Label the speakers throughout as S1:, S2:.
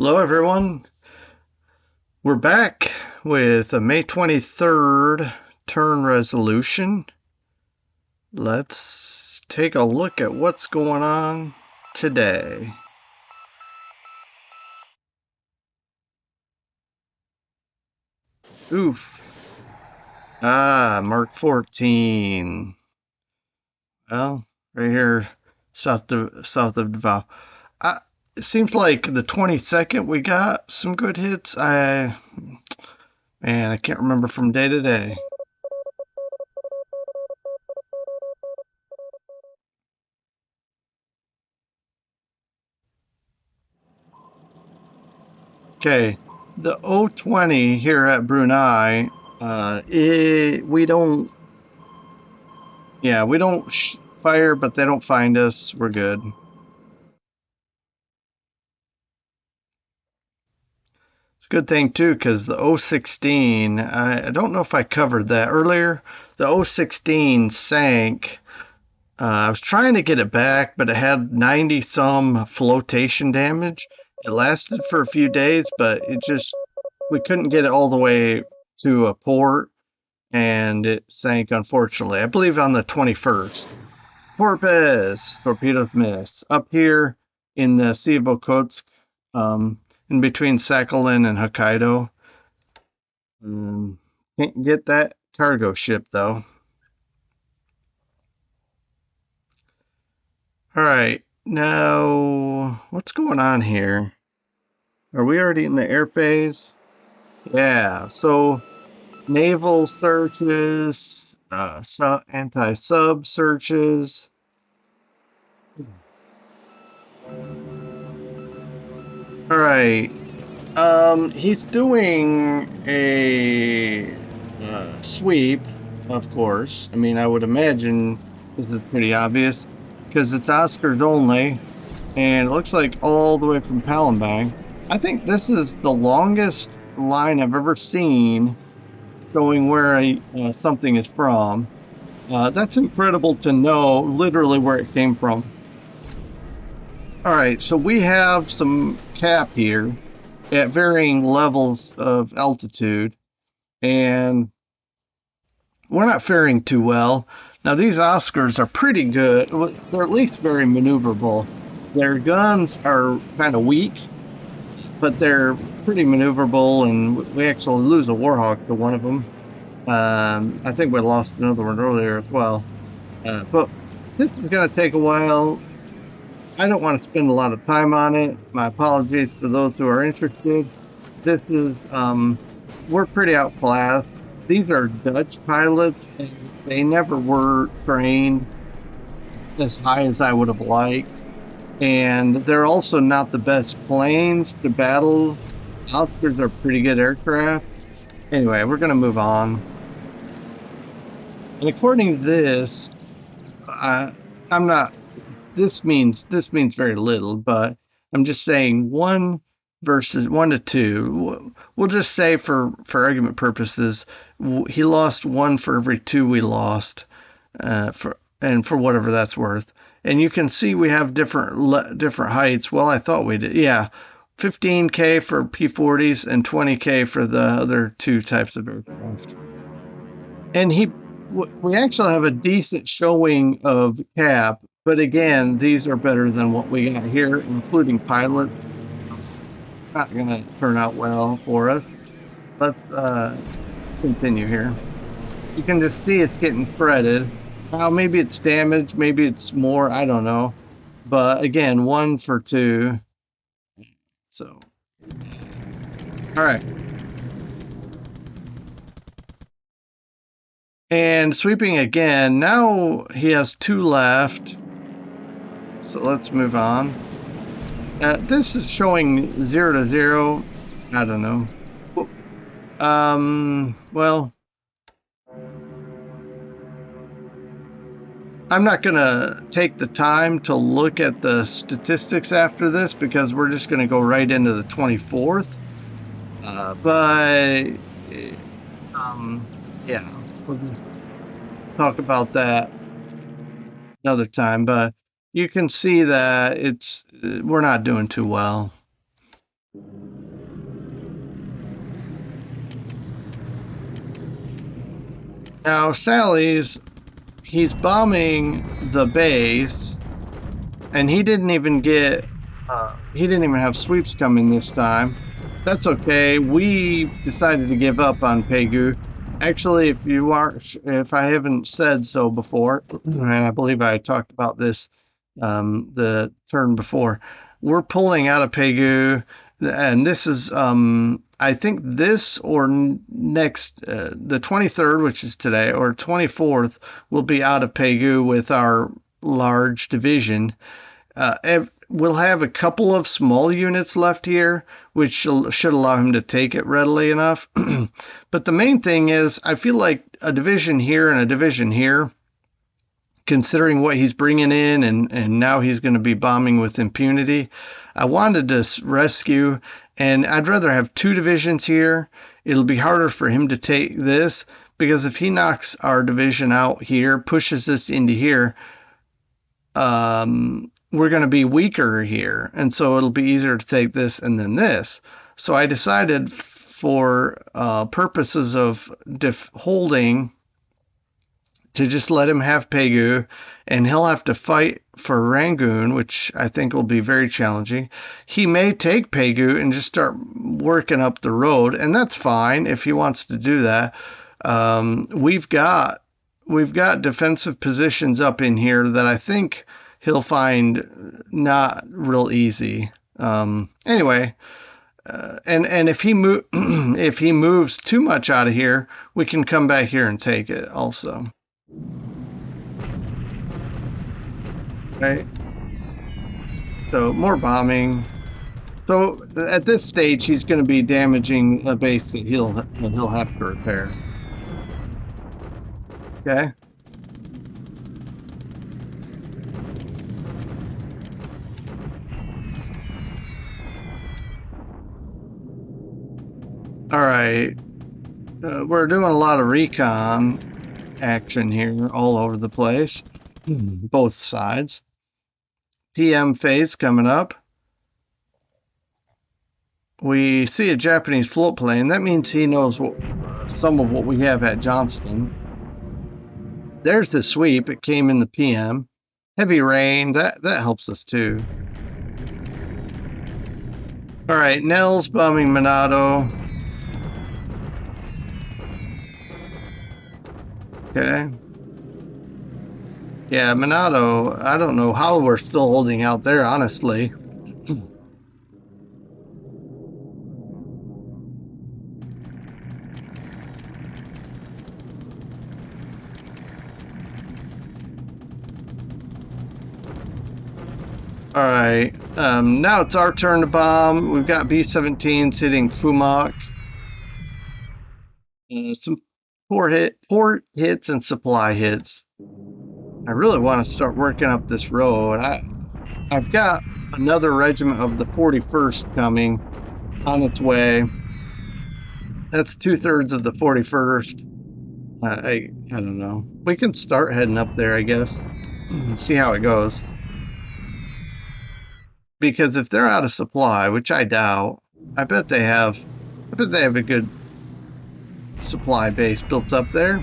S1: Hello, everyone. We're back with a May 23rd turn resolution. Let's take a look at what's going on today. Oof. Mark 14. Well, right here, south of Davao. It seems like the 22nd we got some good hits. Man, I can't remember from day to day. Okay, the O20 here at Brunei, we don't, yeah, we don't fire, but they don't find us. We're good. It's a good thing too, because the O16, I don't know if I covered that earlier. The O16 sank. I was trying to get it back, but it had 90 some flotation damage. It lasted for a few days, but we couldn't get it all the way to a port, and it sank, unfortunately. I believe on the 21st. Porpoise, torpedoes miss. Up here in the Sea of Okhotsk, in between Sakhalin and Hokkaido. Can't get that cargo ship, though. All right, now, what's going on here? Are we already in the air phase? Yeah, so naval searches, anti-sub searches. All right. He's doing a sweep, of course. I mean, I would imagine this is pretty obvious because it's Oscars only, and it looks like all the way from Palembang. I think this is the longest line I've ever seen showing where something is from. That's incredible to know literally where it came from. All right, so we have some cap here at varying levels of altitude, and we're not faring too well. Now, these Oscars are pretty good. They're at least very maneuverable. Their guns are kind of weak, but they're pretty maneuverable, and we actually lose a Warhawk to one of them. I think we lost another one earlier as well. But this is going to take a while. I don't want to spend a lot of time on it. My apologies to those who are interested. This is, we're pretty outclassed. These are Dutch pilots, and they never were trained as high as I would have liked. And they're also not the best planes to battle. Oscars are pretty good aircraft. Anyway, we're going to move on. And according to this, I'm not. This means very little, but I'm just saying 1 versus 1 to 2. We'll just say for argument purposes, he lost 1 for every 2 we lost, for whatever that's worth. And you can see we have different heights. Well, I thought we did. Yeah, 15K for P-40s and 20K for the other 2 types of aircraft. And we actually have a decent showing of cap, but again, these are better than what we got here, including pilots. Not going to turn out well for us. Let's continue here. You can just see it's getting threaded. Now, maybe it's damaged, maybe it's more, I don't know. But again, 1 for 2. So, all right. And sweeping again. Now he has 2 left. So let's move on. This is showing 0 to 0. I don't know. Well, I'm not going to take the time to look at the statistics after this because we're just going to go right into the 24th. But, yeah, we'll just talk about that another time. But you can see that we're not doing too well. Now, he's bombing the base, and he didn't even have sweeps coming this time. That's okay. We decided to give up on Pegu. Actually, if I haven't said so before, and I believe I talked about this the turn before, we're pulling out of Pegu, and this is I think this or next the 23rd, which is today, or 24th, will be out of Pegu with our large division. We'll have a couple of small units left here, which should allow him to take it readily enough. But the main thing is, I feel like a division here and a division here, considering what he's bringing in, and now he's going to be bombing with impunity. I wanted to rescue, and I'd rather have two divisions here. It'll be harder for him to take this, because if he knocks our division out here, pushes this into here, we're going to be weaker here, and so it'll be easier to take this and then this. So I decided, for purposes of holding, to just let him have Pegu, and he'll have to fight for Rangoon, which I think will be very challenging. He may take Pegu and just start working up the road, and that's fine if he wants to do that. We've got defensive positions up in here that I think he'll find not real easy. Anyway, and if he if he moves too much out of here, we can come back here and take it also. Okay. So more bombing. So at this stage, he's going to be damaging a base that he'll have to repair. Okay. All right. We're doing a lot of recon action here all over the place, both sides. PM phase coming up. We see a Japanese float plane. That means he knows some of what we have at Johnston. There's the sweep. It came in the PM. Heavy rain. That helps us too. All right, Nell's bombing Monado. Okay. Yeah, Monado, I don't know how we're still holding out there, honestly. All right, now it's our turn to bomb. We've got B-17s hitting Kumak. Some poor hits and supply hits. I really want to start working up this road. I've got another regiment of the 41st coming on its way. That's 2/3 of the 41st. I don't know. We can start heading up there, I guess. See how it goes. Because if they're out of supply, which I doubt, I bet they have a good supply base built up there.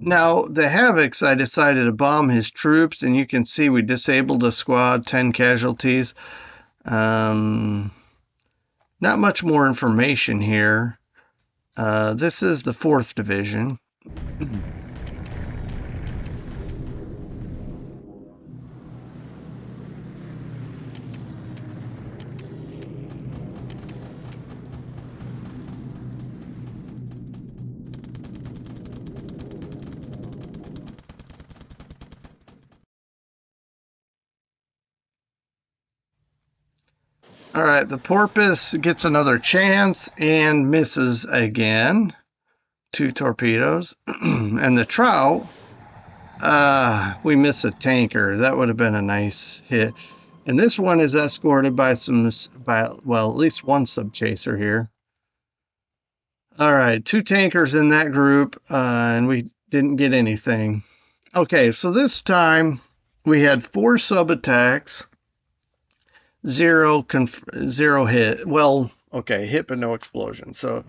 S1: Now, the Havocs, I decided to bomb his troops, and you can see we disabled a squad, 10 casualties. Not much more information here. This is the 4th Division. All right, the Porpoise gets another chance and misses again. 2 torpedoes. And the Trout, we miss a tanker. That would have been a nice hit. And this one is escorted by well, at least one subchaser here. All right, 2 tankers in that group, and we Didn't get anything. Okay, so this time we had 4 sub attacks, 0 hit. Well, okay, hit but no explosion. So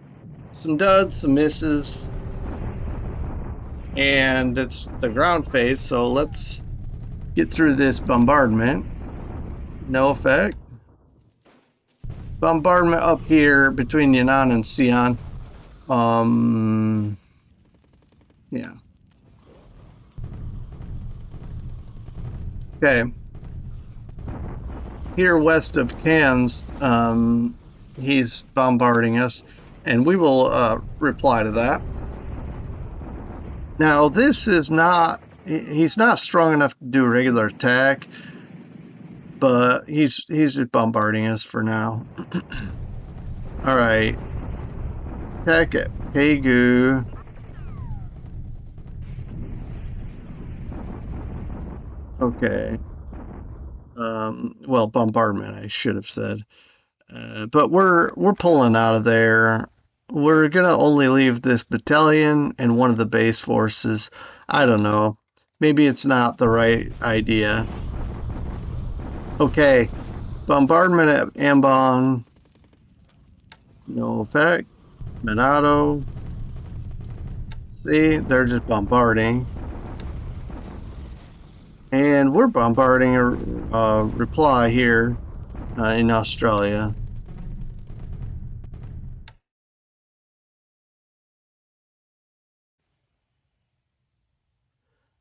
S1: some duds, some misses, and it's the ground phase. So let's get through this bombardment. No effect. Bombardment up here between Yan'an and Sion. Yeah. Okay. Here west of Cannes, he's bombarding us, and we will reply to that. Now, this is not, he's not strong enough to do a regular attack, but he's just bombarding us for now. All right. Attack at Pegu. Okay. Well, bombardment, I should have said. But we're pulling out of there. We're gonna only leave this battalion and one of the base forces. I don't know. Maybe it's not the right idea. Okay, bombardment at Ambon. No effect. Minato. See, they're just bombarding. And we're bombarding a reply here in Australia.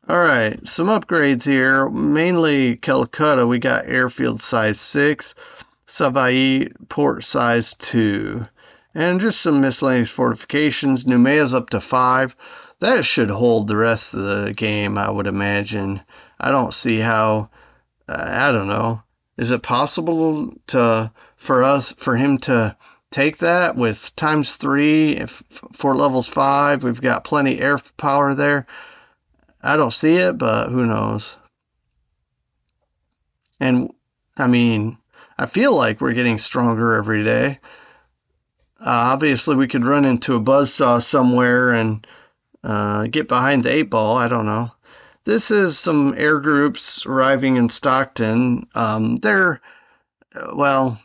S1: All right, some upgrades here. Mainly Calcutta, we got airfield size 6, Savaii port size 2, and just some miscellaneous fortifications. Nouméa's up to 5. That should hold the rest of the game, I would imagine. I don't see how. I don't know. Is it possible for him to take that with ×3 for levels 5? We've got plenty air power there. I don't see it, but who knows? And I mean, I feel like we're getting stronger every day. Obviously, we could run into a buzzsaw somewhere and get behind the 8 ball. I don't know. This is some air groups arriving in Stockton. Well,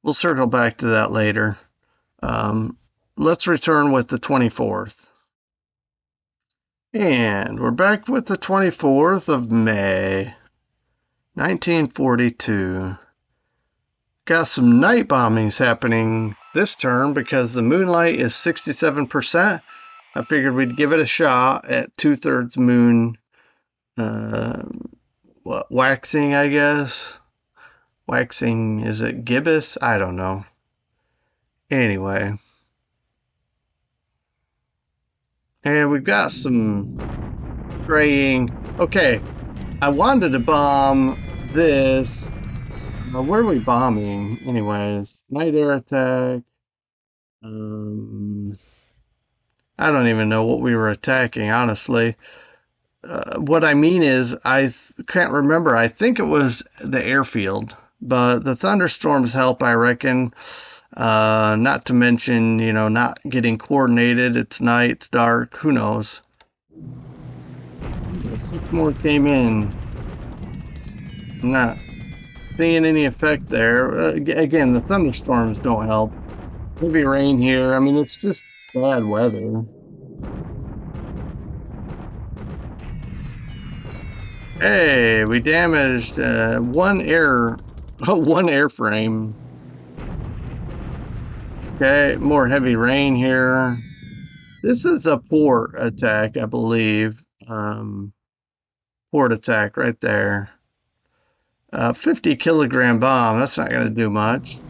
S1: we'll circle back to that later. Let's return with the 24th. And we're back with the 24th of May, 1942. Got some night bombings happening this turn because the moonlight is 67%. I figured we'd give it a shot at 2/3 moon waxing, I guess. Waxing, is it gibbous? I don't know. Anyway. And we've got some spraying. Okay, I wanted to bomb this. Where are we bombing? Anyways, night air attack. I don't even know what we were attacking, honestly. What I mean is, I can't remember. I think it was the airfield, but the thunderstorms help, I reckon. Not to mention, not getting coordinated. It's night, it's dark, who knows. 6 more came in. I'm not seeing any effect there. Again, the thunderstorms don't help. Heavy rain here. I mean, it's just bad weather. Hey, we damaged one airframe. Okay, more heavy rain here. This is a port attack, I believe. Port attack right there. 50 kilogram bomb. That's not going to do much.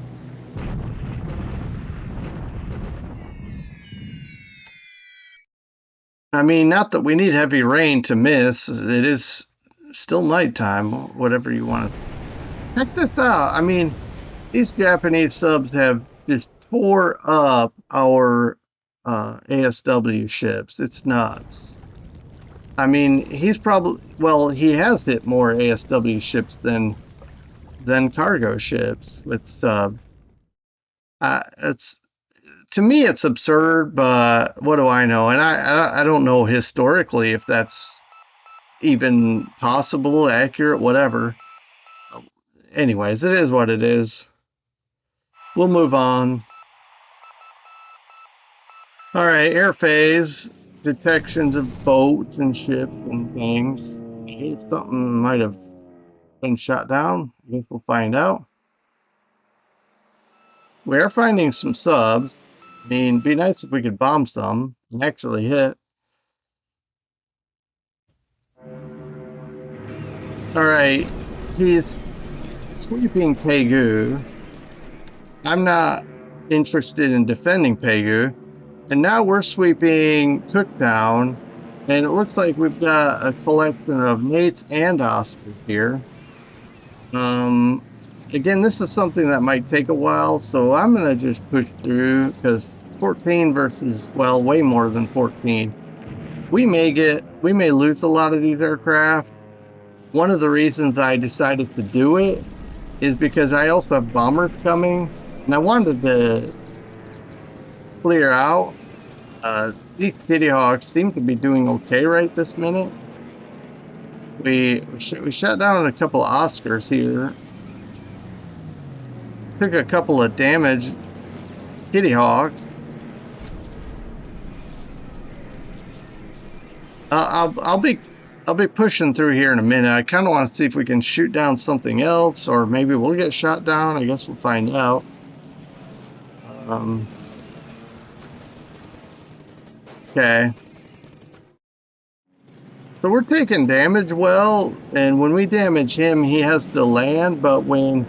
S1: I mean, not that we need heavy rain to miss. It is still nighttime, whatever you want to. Check this out. I mean, these Japanese subs have just tore up our ASW ships. It's nuts. I mean, he's probably, well, he has hit more ASW ships than cargo ships with subs. It's to me, it's absurd, but what do I know? And I don't know historically if that's even possible, accurate, whatever. Anyways, it is what it is. We'll move on. All right, air phase, detections of boats and ships and things. Something might have been shot down. I guess we'll find out. We are finding some subs. I mean, it'd be nice if we could bomb some and actually hit. All right, he's sweeping Pegu. I'm not interested in defending Pegu. And now we're sweeping Cooktown, and it looks like we've got a collection of Nates and Oscars here. Again, this is something that might take a while, so I'm going to just push through, because 14 versus, well, way more than 14. We may lose a lot of these aircraft. One of the reasons I decided to do it is because I also have bombers coming, and I wanted to clear out. These Kitty Hawks seem to be doing okay right this minute. We shot down a couple of Oscars here. Took a couple of damaged Kitty Hawks. I'll be pushing through here in a minute. I kind of want to see if we can shoot down something else, or maybe we'll get shot down. I guess we'll find out. Okay. So we're taking damage well, and when we damage him, he has to land, but when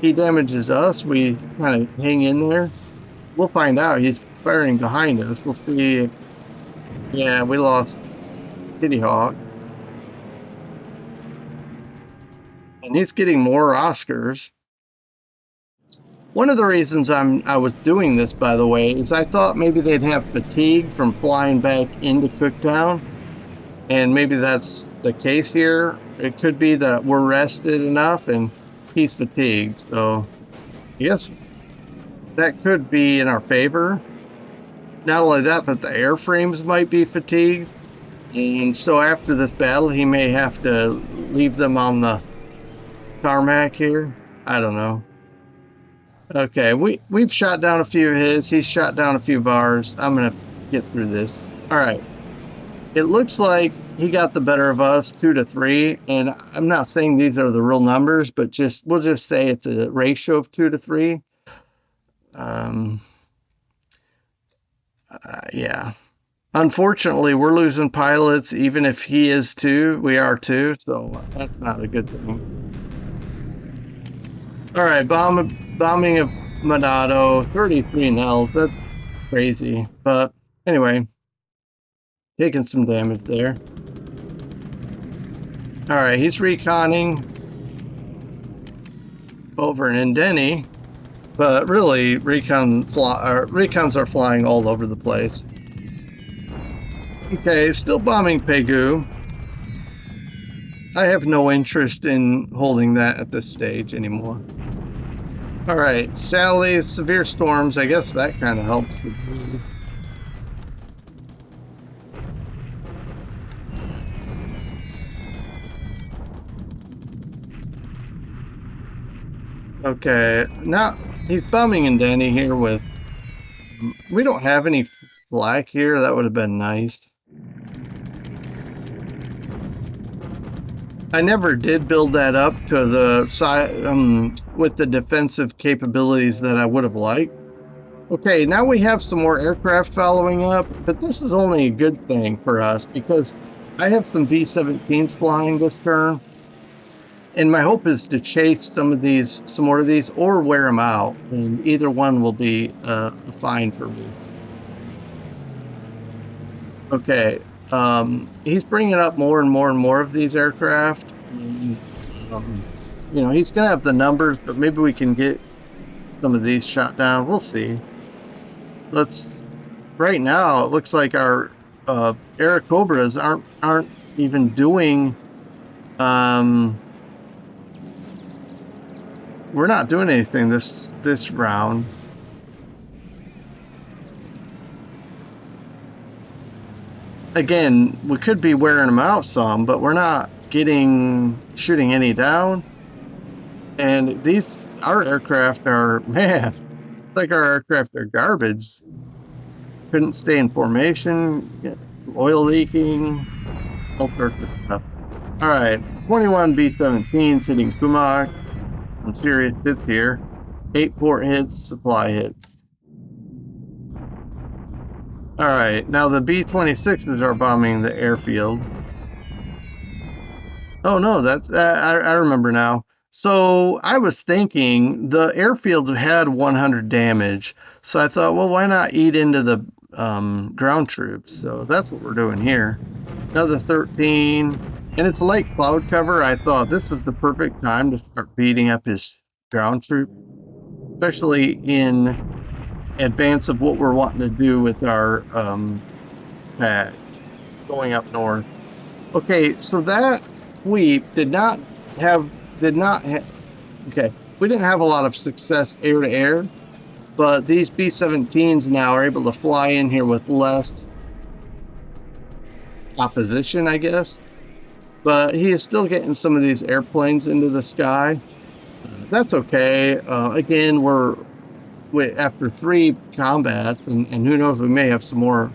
S1: he damages us, we kind of hang in there. We'll find out. He's firing behind us. We'll see. Yeah, we lost Kitty Hawk. And he's getting more Oscars. One of the reasons I was doing this, by the way, is I thought maybe they'd have fatigue from flying back into Cooktown. And maybe that's the case here. It could be that we're rested enough and he's fatigued. So I guess that could be in our favor. Not only that, but the airframes might be fatigued. And so after this battle, he may have to leave them on the tarmac here. I don't know. Okay, we've shot down a few of his. He's shot down a few of ours. I'm going to get through this. All right. It looks like he got the better of us, 2-3. And I'm not saying these are the real numbers, but we'll just say it's a ratio of 2-3. Yeah. Unfortunately, we're losing pilots, even if he is too. We are too, so that's not a good thing. All right, bombing of Monado, 33 Nels. That's crazy. But anyway, taking some damage there. All right, he's reconning over in Indeni, but really recons are flying all over the place. Okay, still bombing Pegu. I have no interest in holding that at this stage anymore. All right, Sally, severe storms. I guess that kind of helps the breeze. Okay, now he's bombing in Danny here with... We don't have any flak here. That would have been nice. I never did build that up to the side with the defensive capabilities that I would have liked. Okay, now we have some more aircraft following up, but this is only a good thing for us because I have some B-17s flying this turn, and my hope is to chase some more of these, or wear them out, and either one will be fine for me. Okay. He's bringing up more and more and more of these aircraft. And, you know, he's going to have the numbers, but maybe we can get some of these shot down. We'll see. Right now, it looks like our Air Cobras aren't even doing... we're not doing anything this round. again, we could be wearing them out some, but we're not shooting any down. And our aircraft are, man, it's like our aircraft are garbage. Couldn't stay in formation, oil leaking, all sorts of stuff. All right, 21 B-17s hitting Kumak. Some serious hits here. 8 port hits, supply hits. All right, now the B-26s are bombing the airfield. Oh no, that's I remember now. So I was thinking the airfield had 100 damage, so I thought, well, why not eat into the ground troops? So that's what we're doing here. Another 13, and it's light cloud cover. I thought this is the perfect time to start beating up his ground troops, especially in advance of what we're wanting to do with our going up north. Okay, so that sweep did not have okay, we didn't have a lot of success air to air, but these B-17s now are able to fly in here with less opposition, I guess. But he is still getting some of these airplanes into the sky. That's okay. Again, we're after 3 combats, and who knows, we may have some more,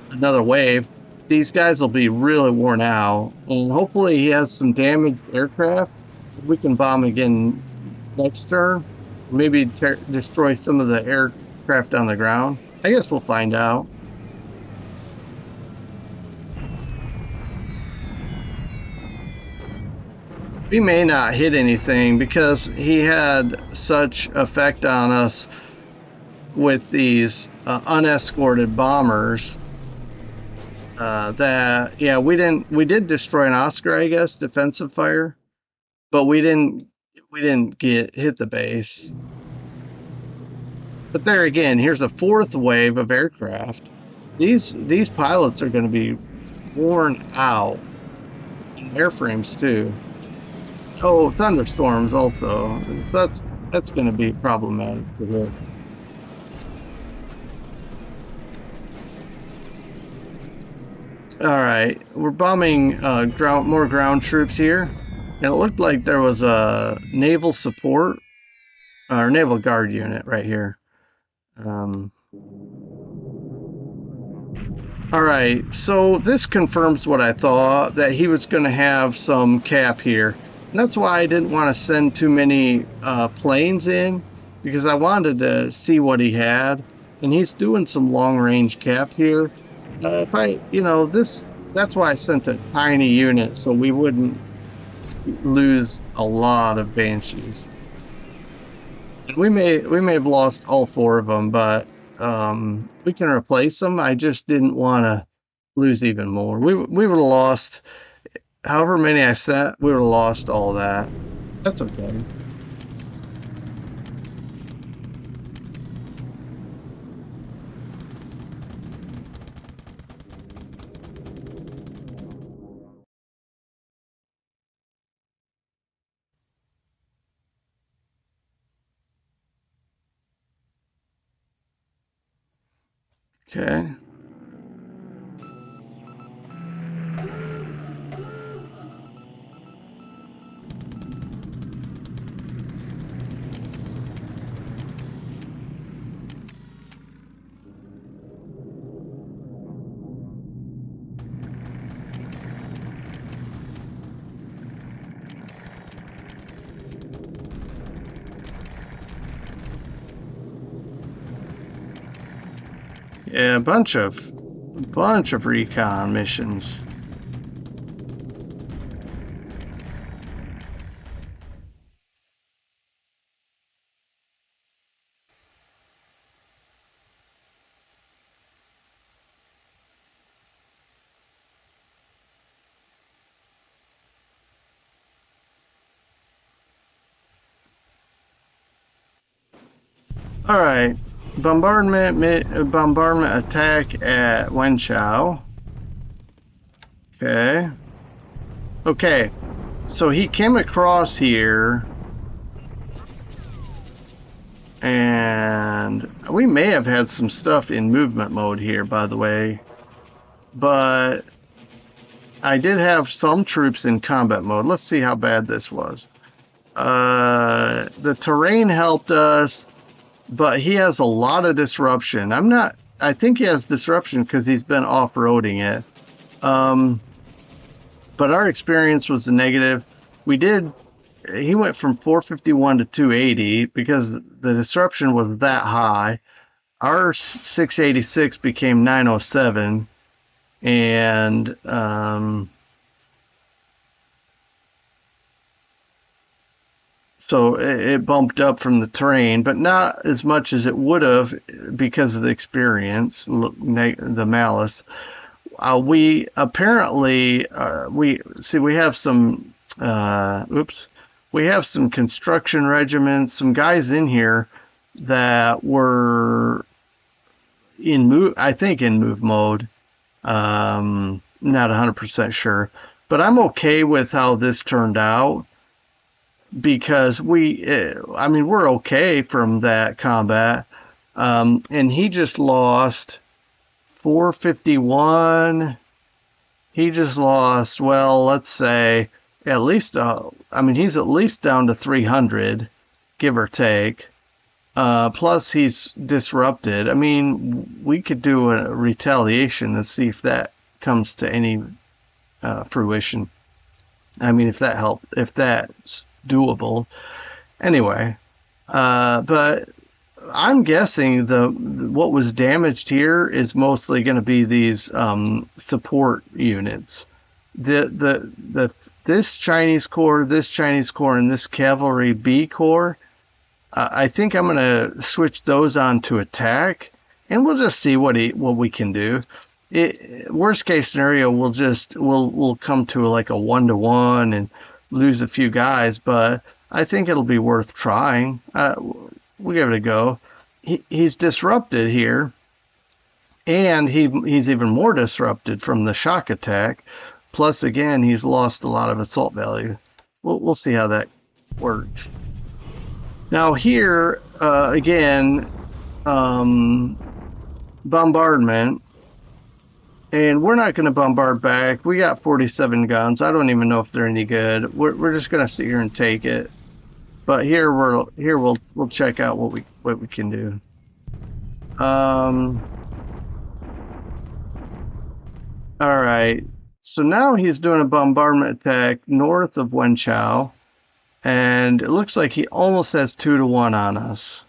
S1: another wave. These guys will be really worn out, and hopefully he has some damaged aircraft. We can bomb again next turn. Maybe destroy some of the aircraft on the ground. I guess we'll find out. We may not hit anything because he had such effect on us with these unescorted bombers. That yeah, we did destroy an Oscar, I guess, defensive fire, but we didn't hit the base. But there again, here's a 4th wave of aircraft. These pilots are going to be worn out, and airframes too. Oh, thunderstorms also. So that's going to be problematic to hit. All right, we're bombing more ground troops here, and it looked like there was a naval support or naval guard unit right here. All right, so this confirms what I thought, that he was going to have some cap here. And that's why I didn't want to send too many planes in, because I wanted to see what he had, and he's doing some long-range cap here. If I, that's why I sent a tiny unit, so we wouldn't lose a lot of Banshees. And we may have lost all 4 of them, but we can replace them. I just didn't want to lose even more. We would have lost, however many I sent, we would have lost all that. That's okay. Okay. Yeah, a bunch of recon missions. All right, bombardment attack at Wenchao. Okay, so he came across here, and we may have had some stuff in movement mode here, by the way. but I did have some troops in combat mode. Let's see how bad this was. The terrain helped us, but he has a lot of disruption. I think he has disruption because he's been off-roading it. But our experience was a negative. He went from 451 to 280 because the disruption was that high. Our 686 became 907, and so it bumped up from the terrain, but not as much as it would have because of the experience, the malice. We apparently we have some we have some construction regiments, some guys in here that were in move mode. Not 100% sure, but I'm okay with how this turned out because we're okay from that combat. And he just lost 451. He just lost, well, let's say at least, he's at least down to 300, give or take. Plus he's disrupted. I mean, we could do a retaliation and see if that comes to any fruition. I mean, if that's doable. Anyway, but I'm guessing what was damaged here is mostly going to be these support units. This Chinese corps, and this cavalry B corps. I think I'm going to switch those on to attack, and we'll just see what we can do. Worst case scenario, we'll come to like a 1-to-1 and lose a few guys, but I think it'll be worth trying. We'll give it a go. He's disrupted here, and he's even more disrupted from the shock attack. Plus, again, he's lost a lot of assault value. We'll see how that works. Now here, again, bombardment, and we're not going to bombard back. We got 47 guns. I don't even know if they're any good. We're just going to sit here and take it. But here we'll check out what we can do. All right. So now he's doing a bombardment attack north of Wenchao. And it looks like he almost has 2-to-1 on us.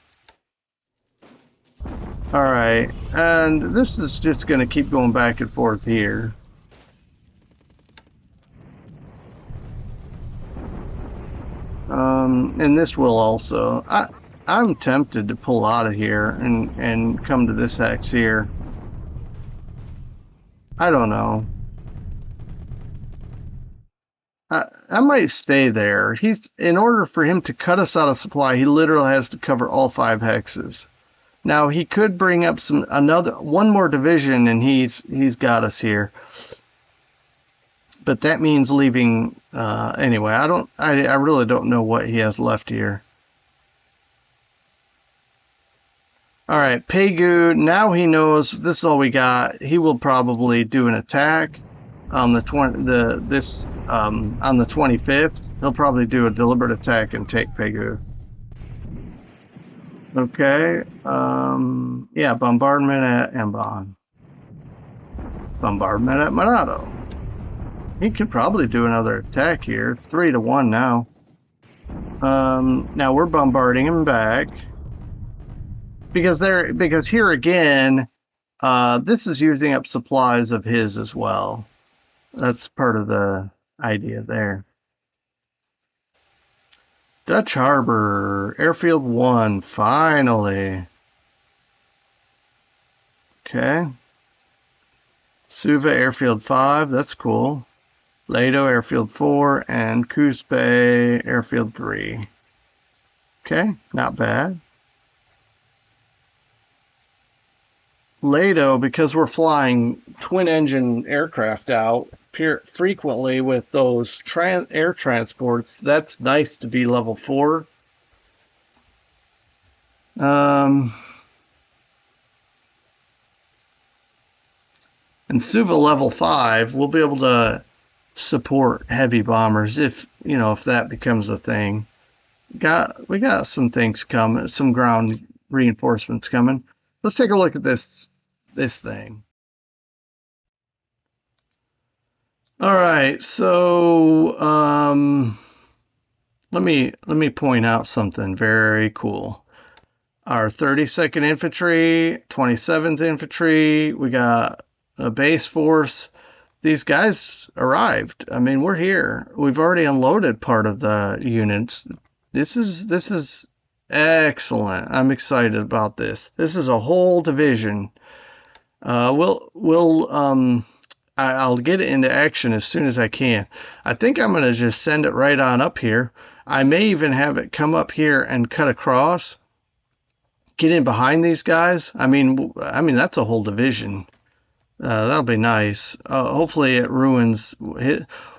S1: Alright, and this is just going to keep going back and forth here. And this will also. I'm tempted to pull out of here and come to this hex here. I don't know. I might stay there. In order for him to cut us out of supply, he literally has to cover all 5 hexes. Now he could bring up one more division, and he's got us here. But that means leaving anyway. I really don't know what he has left here. All right, Pegu. Now he knows this is all we got. He will probably do an attack. On the 25th, he'll probably do a deliberate attack and take Pegu. Okay. Yeah, bombardment at Ambon. Bombardment at Monado. He could probably do another attack here. It's 3-to-1 now. Now we're bombarding him back because here again, this is using up supplies of his as well. That's part of the idea there. Dutch Harbor, Airfield 1, finally. Okay. Suva Airfield 5, that's cool. Lado Airfield 4, and Coos Bay Airfield 3. Okay, not bad. Lado, because we're flying twin-engine aircraft out frequently with those air transports, that's nice to be level 4. Now And Suva level 5, we'll be able to support heavy bombers if, you know, if that becomes a thing. We got some things coming, some ground reinforcements coming. Let's take a look at this thing. All right, so let me point out something very cool. Our 32nd Infantry, 27th Infantry, we got a base force. These guys arrived. I mean, we're here. We've already unloaded part of the units. This is excellent. I'm excited about this. This is a whole division. I'll get it into action as soon as I can. I think I'm going to just send it right on up here. I may even have it come up here and cut across. Get in behind these guys. I mean that's a whole division. That'll be nice. Hopefully it ruins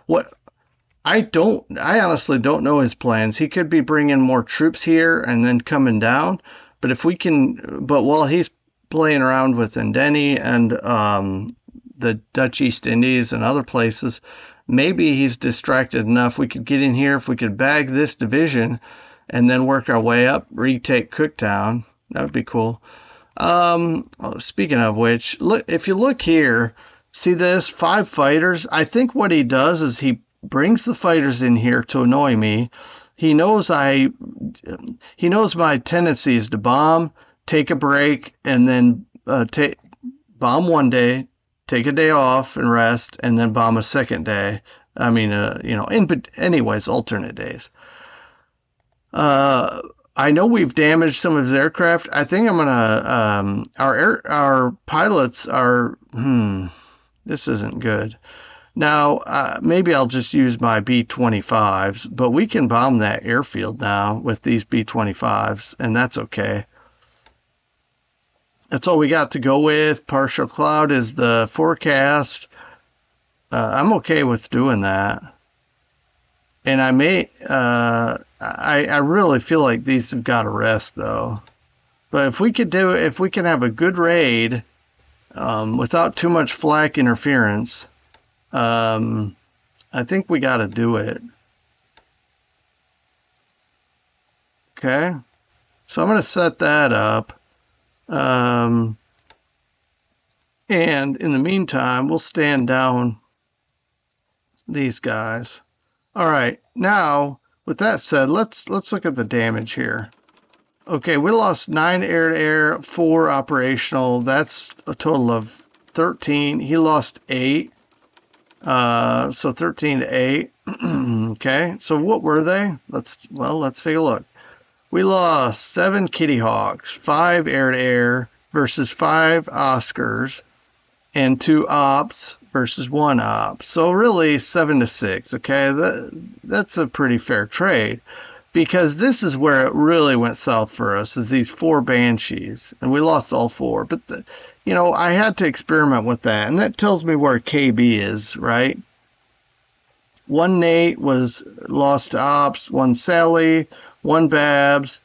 S1: what. I honestly don't know his plans. He could be bringing more troops here and then coming down. But if we can, but while he's playing around with Indeni and the Dutch East Indies and other places, maybe he's distracted enough. We could get in here if we could bag this division and then work our way up, retake Cooktown. That would be cool. Speaking of which, look, if you look here, see this 5 fighters. I think what he does is he brings the fighters in here to annoy me. He knows my tendency is to bomb, take a break, and then bomb one day, take a day off and rest, and then bomb a second day. I mean, anyways, alternate days. I know we've damaged some of his aircraft. I think I'm gonna our pilots are this isn't good. Now maybe I'll just use my B-25s, but we can bomb that airfield now with these B-25s, and that's okay. That's all we got to go with. Partial cloud is the forecast. I'm okay with doing that. And I may, I really feel like these have got to rest though. But if we can have a good raid without too much flak interference, I think we got to do it. Okay, so I'm going to set that up. And in the meantime, we'll stand down these guys. All right, now with that said, let's look at the damage here. Okay, we lost 9 air-to-air, 4 operational. That's a total of 13. He lost 8. So 13 to 8. Okay, so what were they? Let's take a look. We lost 7 Kitty Hawks, 5 air-to-air versus 5 Oscars, and 2 ops versus 1 op. So really 7 to 6. Okay, that's a pretty fair trade, because this is where it really went south for us, is these 4 Banshees, and we lost all 4. But I had to experiment with that, and that tells me where KB is, right? 1 Nate was lost to ops, 1 Sally, 1 Babs.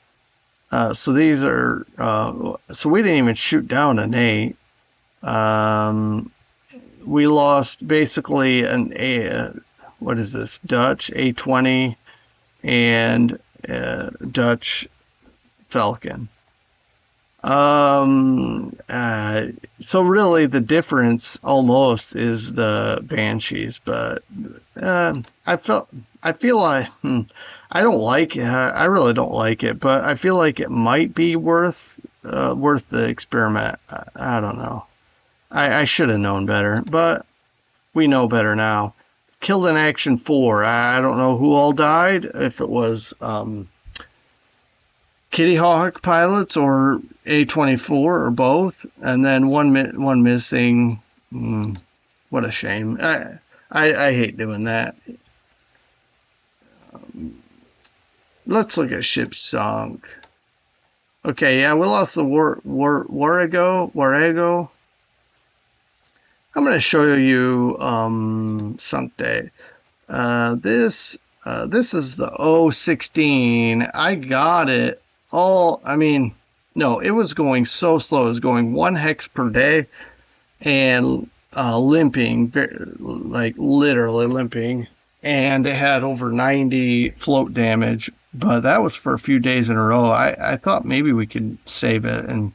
S1: So these are so we didn't even shoot down a Nate. We lost basically what is this, Dutch A-20 and Dutch Falcon. So really the difference almost is the Banshees, but I feel like I don't like it. I really don't like it, but I feel like it might be worth the experiment. I don't know. I should have known better, but we know better now. Killed in action 4. I don't know who all died, if it was Kitty Hawk pilots or A-24 or both, and then one missing. What a shame. I hate doing that. Let's look at ships sunk. Okay, yeah, we lost the Warrego. I'm going to show you sunk day. This is the 016. I got it all. I mean, no, it was going so slow. It was going 1 hex per day, and limping, like literally limping, and it had over 90 float damage. But that was for a few days in a row. I thought maybe we could save it, and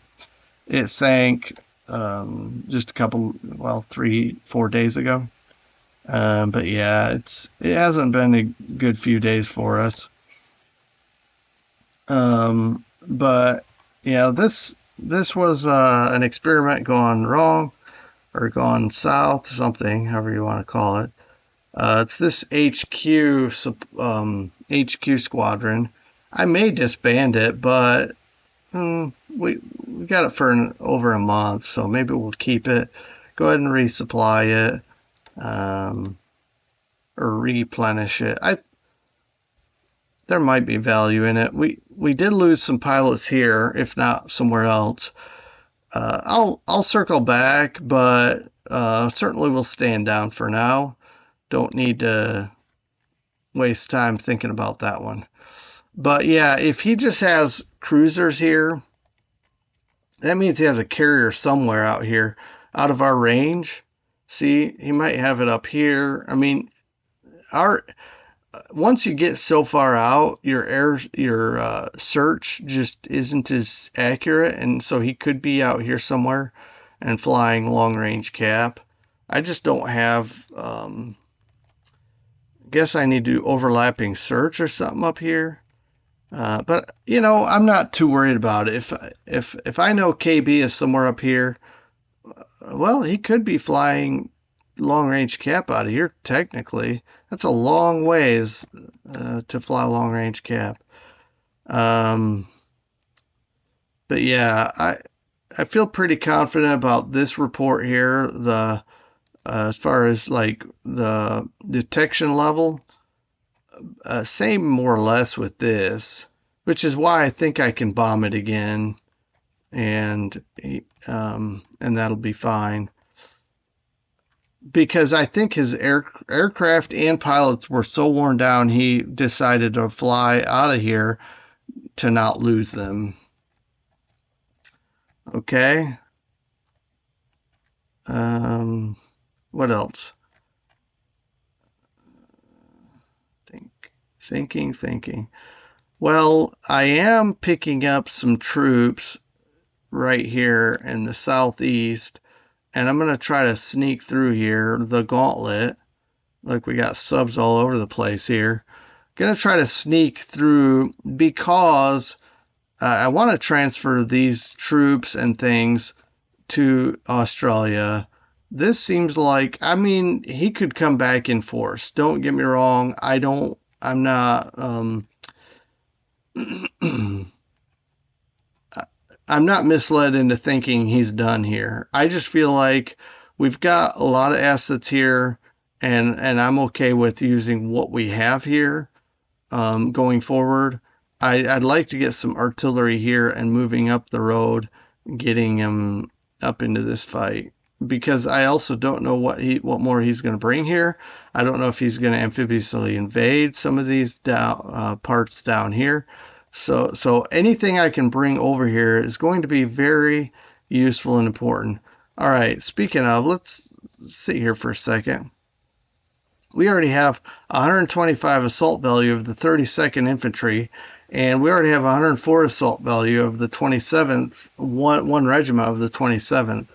S1: it sank just a couple, well, 3, 4 days ago. But yeah, it hasn't been a good few days for us. But yeah, this was an experiment gone wrong or gone south, something, however you want to call it. It's this HQ squadron. I may disband it, but we got it for over a month, so maybe we'll keep it. Go ahead and resupply it, or replenish it. There might be value in it. We did lose some pilots here, if not somewhere else. I'll circle back, but certainly we'll stand down for now. Don't need to waste time thinking about that one. But yeah, if he just has cruisers here, that means he has a carrier somewhere out here, out of our range. See, he might have it up here. I mean, once you get so far out, your search just isn't as accurate, and so he could be out here somewhere and flying long range cap. I just don't have. Guess I need to do overlapping search or something up here. But you know, I'm not too worried about it. If I know KB is somewhere up here, well, he could be flying long range cap out of here. Technically, that's a long ways to fly long range cap. But yeah, I feel pretty confident about this report here. As far as like the detection level, same more or less with this, which is why I think I can bomb it again, and that'll be fine. Because I think his aircraft and pilots were so worn down, he decided to fly out of here to not lose them. Okay. What else? Thinking. Well, I am picking up some troops right here in the southeast, and I'm going to try to sneak through here, the gauntlet. Look, we got subs all over the place here. Going to try to sneak through because I want to transfer these troops and things to Australia. This seems like, I mean, he could come back in force. Don't get me wrong. I'm not, I'm not misled into thinking he's done here. I just feel like we've got a lot of assets here, and I'm okay with using what we have here going forward. I'd like to get some artillery here and moving up the road, getting him up into this fight. Because I also don't know what more he's going to bring here. I don't know if he's going to amphibiously invade some of these parts down here. So anything I can bring over here is going to be very useful and important. All right, speaking of, let's sit here for a second. We already have 125 assault value of the 32nd Infantry, and we already have 104 assault value of the 27th, one regiment of the 27th.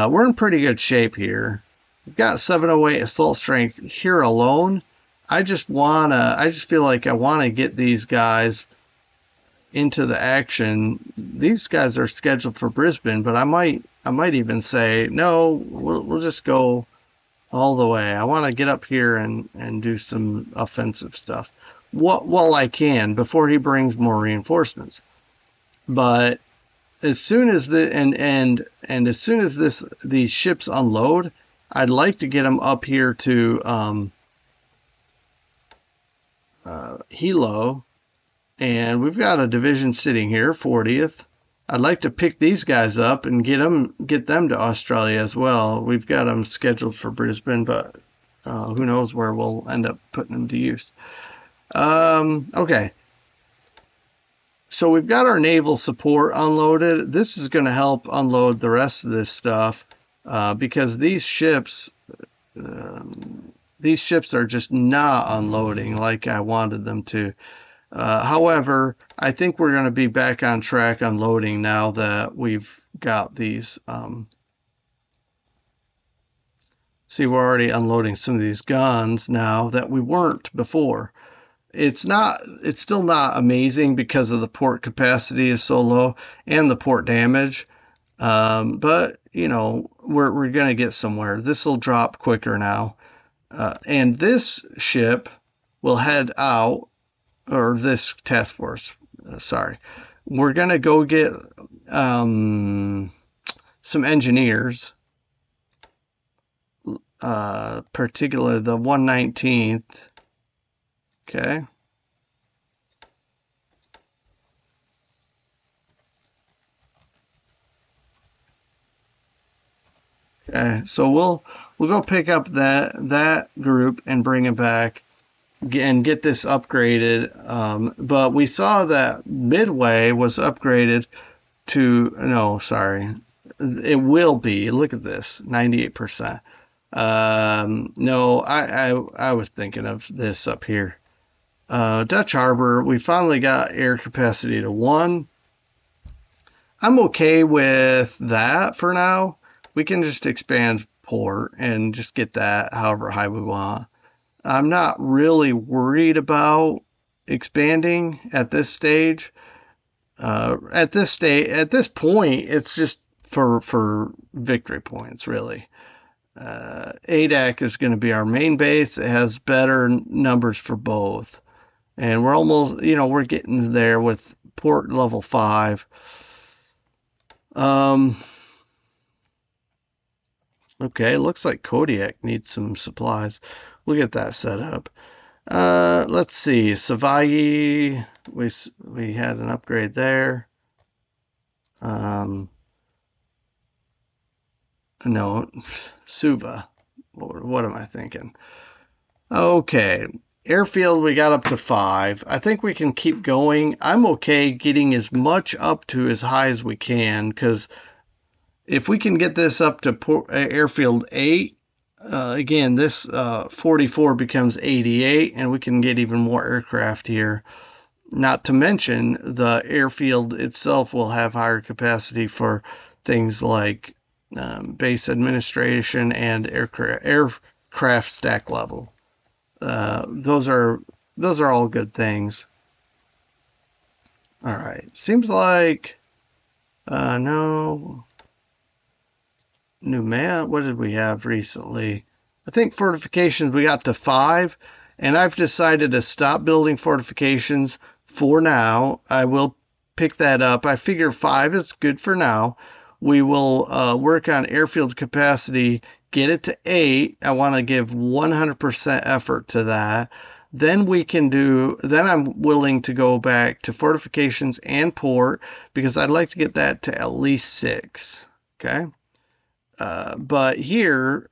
S1: We're in pretty good shape here. We've got 708 assault strength here alone. I just feel like I want to get these guys into the action. These guys are scheduled for Brisbane, but I might even say, no, we'll just go all the way. I want to get up here and do some offensive stuff. While I can, before he brings more reinforcements. But as soon as as soon as these ships unload, I'd like to get them up here to Hilo, and we've got a division sitting here, 40th. I'd like to pick these guys up and get them to Australia as well. We've got them scheduled for Brisbane, but who knows where we'll end up putting them to use. Okay. So we've got our naval support unloaded. This is going to help unload the rest of this stuff. because these ships are just not unloading like I wanted them to. However, I think we're going to be back on track unloading now that we've got these. See, we're already unloading some of these guns now that we weren't before. It's still not amazing because of the port capacity is so low and the port damage. But you know, we're gonna get somewhere. This will drop quicker now, and this ship will head out, or this task force. Sorry, we're gonna go get some engineers, particularly the 119th. Okay. Okay, so we'll go pick up that group and bring it back and get this upgraded. But we saw that Midway was upgraded to, no, sorry, it will be. Look at this, 98%. No, I was thinking of this up here. Dutch Harbor, we finally got air capacity to 1. I'm okay with that for now. We can just expand port and just get that however high we want. I'm not really worried about expanding at this stage. At this point, it's just for victory points, really. ADAC is going to be our main base. It has better numbers for both. And we're almost, we're getting there with port level 5. Okay, looks like Kodiak needs some supplies. We'll get that set up. Let's see, Savai'i, we had an upgrade there. No, Suva. What am I thinking? Okay, airfield we got up to 5. I think we can keep going. I'm okay getting as much up to as high as we can, because if we can get this up to airfield 8, again, this 44 becomes 88, and we can get even more aircraft here. Not to mention, the airfield itself will have higher capacity for things like base administration and aircraft stack level. Those are all good things. All right, seems like no. New map, what did we have recently? I think fortifications we got to 5, and I've decided to stop building fortifications for now. I will pick that up. I figure 5 is good for now. We will work on airfield capacity, get it to 8. I want to give 100% effort to that. Then I'm willing to go back to fortifications and port, because I'd like to get that to at least 6. Okay. But here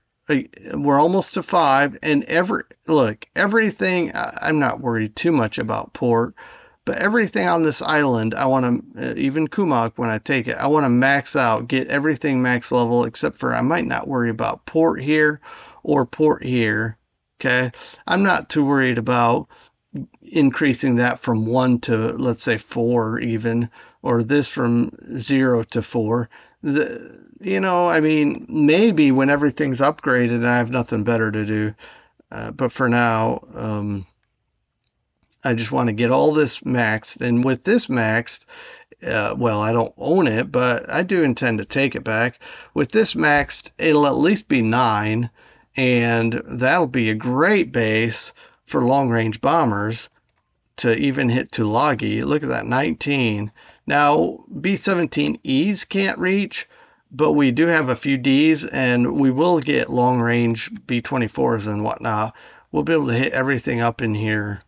S1: we're almost to 5, and everything, I'm not worried too much about port, but everything on this island, I want to, even Kumak, when I take it, I want to max out, get everything max level, except for I might not worry about port here or port here. Okay, I'm not too worried about increasing that from 1 to, let's say, 4 even, or this from 0 to 4. I mean, maybe when everything's upgraded and I have nothing better to do. But for now, I just want to get all this maxed. And with this maxed, well, I don't own it, but I do intend to take it back. With this maxed, it'll at least be 9, and that'll be a great base for long-range bombers to even hit Tulagi. Look at that, 19. Now, B-17Es can't reach, but we do have a few Ds, and we will get long-range B-24s and whatnot. We'll be able to hit everything up in here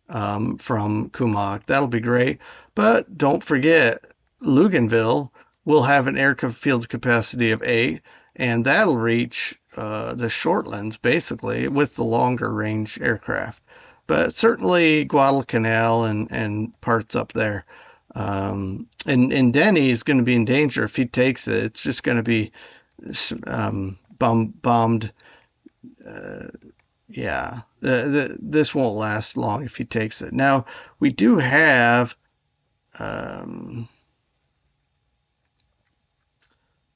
S1: from Kumak. That'll be great. But don't forget, Luganville will have an airfield capacity of 8, and that'll reach the Shortlands, basically, with the longer range aircraft. But certainly Guadalcanal and parts up there. And Denny is going to be in danger if he takes it. It's just going to be bombed. Yeah, this won't last long if he takes it. Now we do have.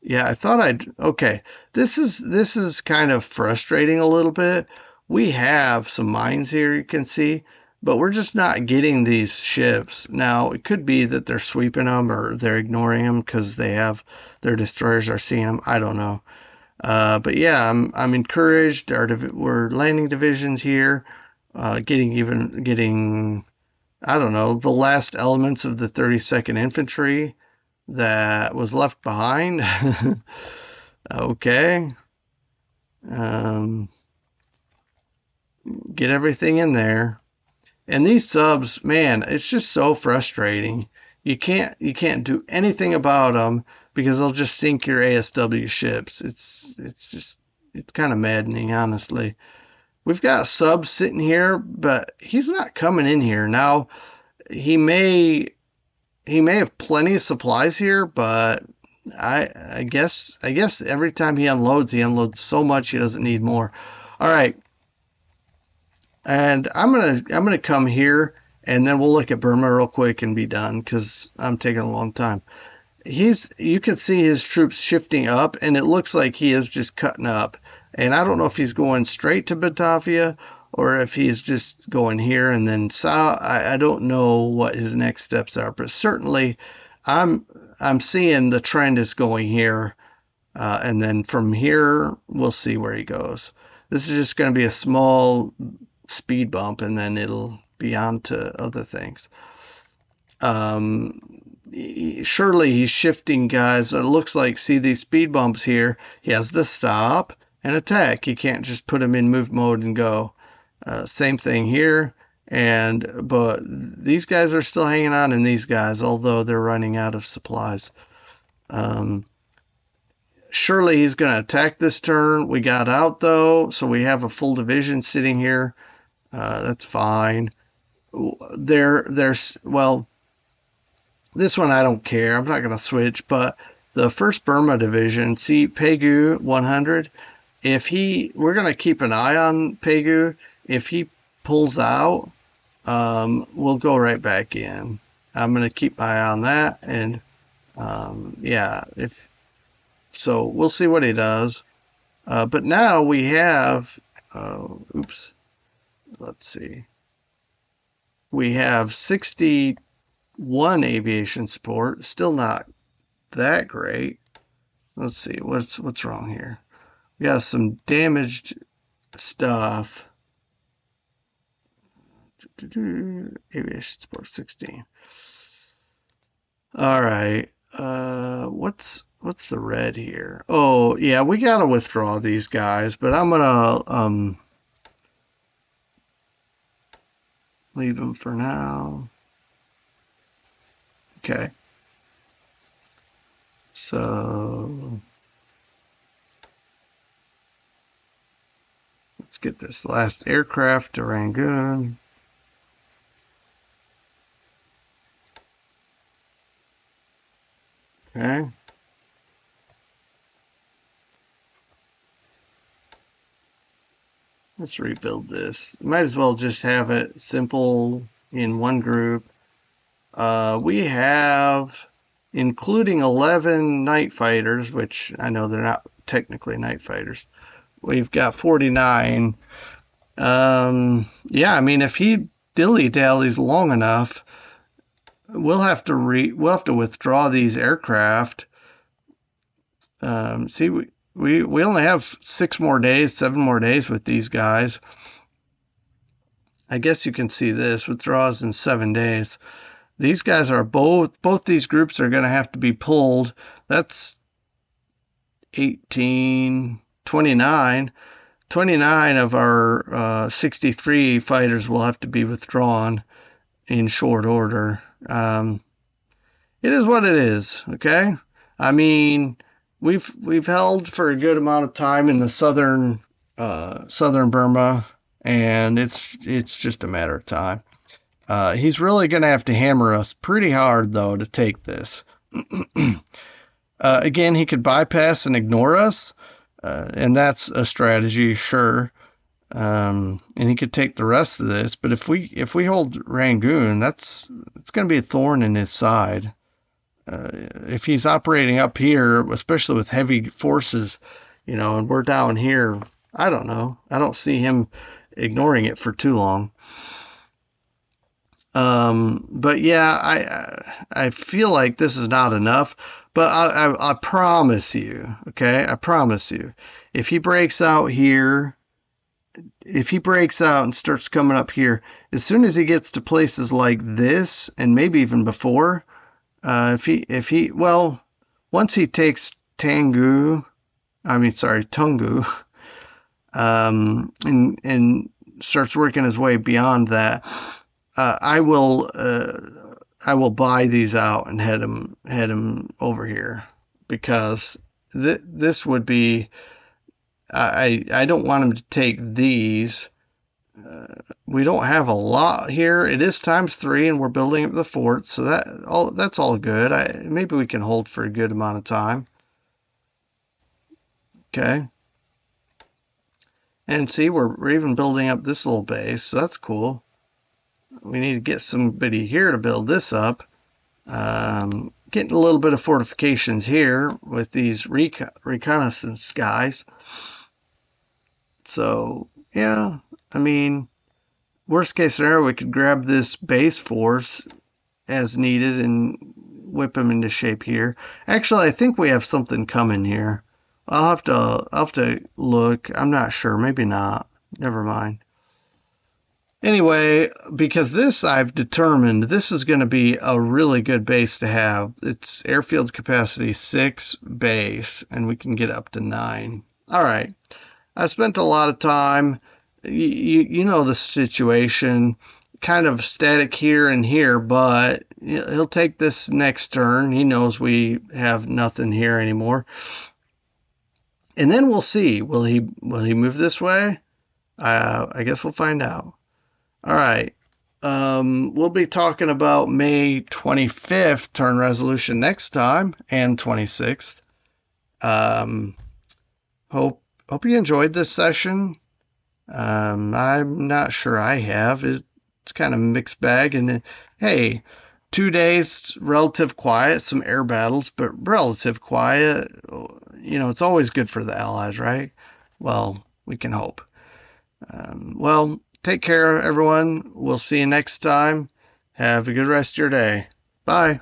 S1: Yeah, I thought okay. This is kind of frustrating a little bit. We have some mines here you can see, but we're just not getting these ships. Now, it could be that they're sweeping them or they're ignoring them because they have their destroyers are seeing them. I don't know. But yeah, I'm encouraged. We're landing divisions here, getting I don't know, the last elements of the 32nd Infantry that was left behind. Okay. Um, get everything in there. And these subs, man, it's just so frustrating. You can't do anything about them because they'll just sink your ASW ships. It's kind of maddening, honestly. We've got subs sitting here, but he's not coming in here. Now, he may have plenty of supplies here, but I guess every time he unloads so much he doesn't need more. All right, and I'm gonna come here and then we'll look at Burma real quick and be done because I'm taking a long time. You can see his troops shifting up, and it looks like he is just cutting up. And I don't know if he's going straight to Batavia or if he's just going here and then south. I don't know what his next steps are, but certainly I'm seeing the trend is going here, and then from here we'll see where he goes. This is just going to be a small speed bump, and then it'll be on to other things. Surely he's shifting, guys. It looks like, see these speed bumps here. He has to stop and attack. He can't just put him in move mode and go. Same thing here. But these guys are still hanging on in these guys, although they're running out of supplies. Surely he's going to attack this turn. We got out though, so we have a full division sitting here. That's fine. Well, this one I don't care. I'm not going to switch, but the 1st Burma Division, see Pegu 100. We're going to keep an eye on Pegu. If he pulls out, we'll go right back in. I'm going to keep my eye on that, and yeah, so we'll see what he does. But now we have, oops, let's see. We have 61 aviation support, still not that great. Let's see, what's wrong here. We got some damaged stuff. Aviation support 16. All right, what's the red here? Oh yeah, we gotta withdraw these guys, but I'm gonna leave them for now. Okay. So let's get this last aircraft to Rangoon. Okay. Let's rebuild this. Might as well just have it simple in one group. We have, including 11 night fighters, which I know they're not technically night fighters. We've got 49. Yeah, I mean, if he dilly-dallies long enough, we'll have to withdraw these aircraft. See, we only have 7 more days with these guys. I guess you can see this withdraws in 7 days. These guys are both these groups are going to have to be pulled. That's 18, 29. 29 of our 63 fighters will have to be withdrawn in short order. It is what it is, okay? I mean, we've held for a good amount of time in the southern Burma, and it's just a matter of time. He's really going to have to hammer us pretty hard though to take this. Again, he could bypass and ignore us, and that's a strategy, sure. And he could take the rest of this. But if we hold Rangoon, it's going to be a thorn in his side. If he's operating up here, especially with heavy forces, and we're down here, I don't know. I don't see him ignoring it for too long. But yeah, I feel like this is not enough. But I promise you, okay? I promise you, if he breaks out here, if he breaks out and starts coming up here, as soon as he gets to places like this, and maybe even before, well, once he takes Tungu, and starts working his way beyond that, I will buy these out and head him over here, because this would be, I don't want him to take these. We don't have a lot here. It is ×3, and we're building up the fort, so that's all good. Maybe we can hold for a good amount of time. Okay. And see, we're even building up this little base, so that's cool. We need to get somebody here to build this up. Getting a little bit of fortifications here with these reconnaissance guys. So, yeah, I mean, worst case scenario, we could grab this base force as needed and whip them into shape here. Actually, I think we have something coming here. I'll have to look. I'm not sure. Maybe not. Never mind. Anyway, because this I've determined this is going to be a really good base to have. It's airfield capacity 6 base, and we can get up to 9. All right. I spent a lot of time. You know the situation. Kind of static here and here, but he'll take this next turn. He knows we have nothing here anymore. And then we'll see. Will he move this way? I guess we'll find out. All right. We'll be talking about May 25th turn resolution next time, and 26th. Hope you enjoyed this session. I'm not sure I have. It's kind of a mixed bag, and hey, 2 days relative quiet, some air battles, but relative quiet. It's always good for the Allies, right? Well, we can hope. Well, take care, everyone. We'll see you next time. Have a good rest of your day. Bye.